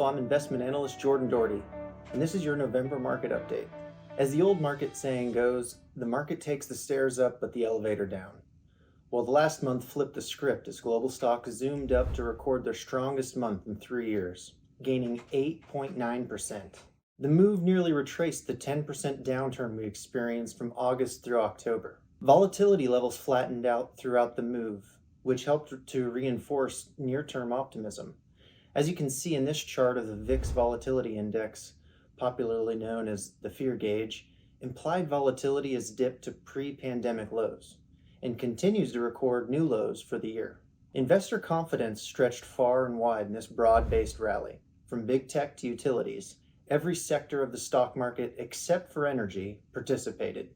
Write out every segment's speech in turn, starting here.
Hello, I'm investment analyst Jordan Daugherty, and this is your November market update. As the old market saying goes, the market takes the stairs up but the elevator down. Well, the last month flipped the script as global stocks zoomed up to record their strongest month in 3 years, gaining 8.9%. The move nearly retraced the 10% downturn we experienced from August through October. Volatility levels flattened out throughout the move, which helped to reinforce near-term optimism. As you can see in this chart of the VIX Volatility Index, popularly known as the fear gauge, implied volatility has dipped to pre-pandemic lows and continues to record new lows for the year. Investor confidence stretched far and wide in this broad-based rally. From big tech to utilities, every sector of the stock market except for energy participated,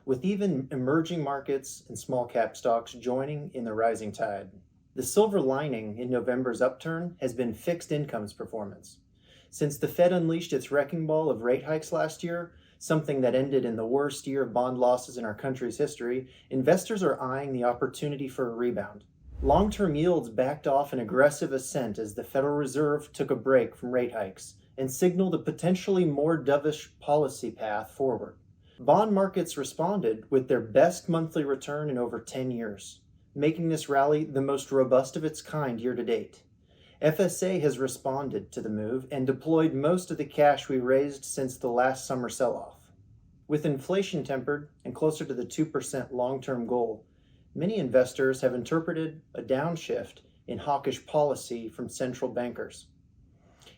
with even emerging markets and small cap stocks joining in the rising tide. The silver lining in November's upturn has been fixed income's performance. Since the Fed unleashed its wrecking ball of rate hikes last year, something that ended in the worst year of bond losses in our country's history, investors are eyeing the opportunity for a rebound. Long-term yields backed off an aggressive ascent as the Federal Reserve took a break from rate hikes and signaled a potentially more dovish policy path forward. Bond markets responded with their best monthly return in over 10 years. Making this rally the most robust of its kind year to date. FSA has responded to the move and deployed most of the cash we raised since the last summer sell-off. With inflation tempered and closer to the 2% long-term goal, many investors have interpreted a downshift in hawkish policy from central bankers.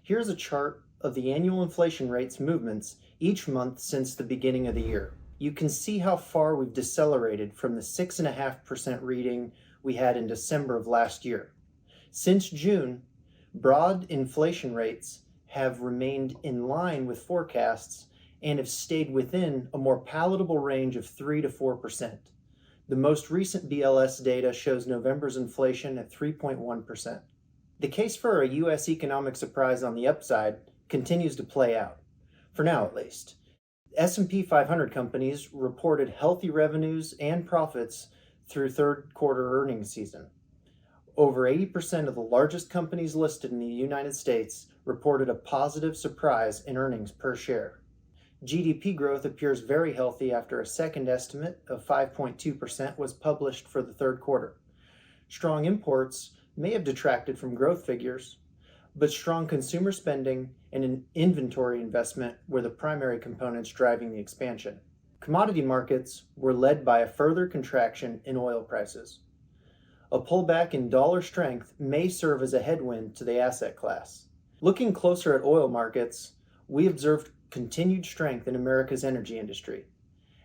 Here's a chart of the annual inflation rates movements each month since the beginning of the year. You can see how far we've decelerated from the 6.5% reading we had in December of last year. Since June, broad inflation rates have remained in line with forecasts and have stayed within a more palatable range of 3 to 4%. The most recent BLS data shows November's inflation at 3.1%. The case for a U.S. economic surprise on the upside continues to play out, for now at least. S&P 500 companies reported healthy revenues and profits through third quarter earnings season. Over 80% of the largest companies listed in the United States reported a positive surprise in earnings per share. GDP growth appears very healthy after a second estimate of 5.2% was published for the third quarter. Strong imports may have detracted from growth figures, but strong consumer spending and an inventory investment were the primary components driving the expansion. Commodity markets were led by a further contraction in oil prices. A pullback in dollar strength may serve as a headwind to the asset class. Looking closer at oil markets, we observed continued strength in America's energy industry.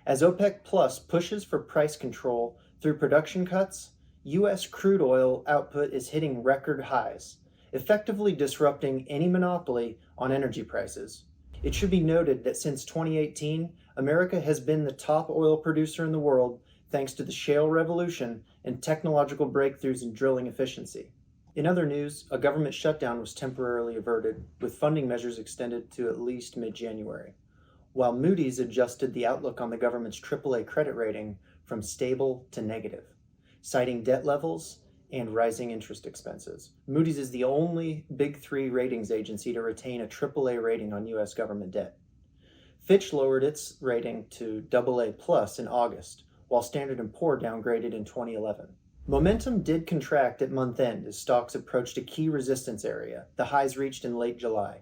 As OPEC Plus pushes for price control through production cuts, U.S. crude oil output is hitting record highs, effectively disrupting any monopoly on energy prices. It should be noted that since 2018, America has been the top oil producer in the world thanks to the shale revolution and technological breakthroughs in drilling efficiency. In other news, a government shutdown was temporarily averted, with funding measures extended to at least mid-January, while Moody's adjusted the outlook on the government's AAA credit rating from stable to negative, citing debt levels and rising interest expenses. Moody's is the only Big Three ratings agency to retain a AAA rating on U.S. government debt. Fitch lowered its rating to AA+ in August, while Standard & Poor's downgraded in 2011. Momentum did contract at month-end as stocks approached a key resistance area, the highs reached in late July.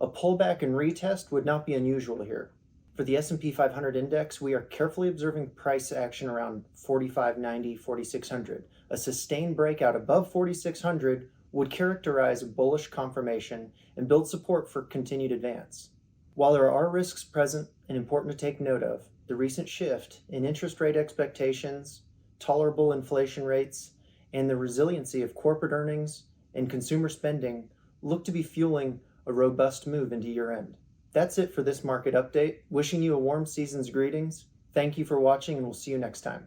A pullback and retest would not be unusual here. For the S&P 500 index, we are carefully observing price action around 4590, 4600. A sustained breakout above 4600 would characterize a bullish confirmation and build support for continued advance. While there are risks present and important to take note of, the recent shift in interest rate expectations, tolerable inflation rates, and the resiliency of corporate earnings and consumer spending look to be fueling a robust move into year-end. That's it for this market update. Wishing you a warm season's greetings. Thank you for watching, and we'll see you next time.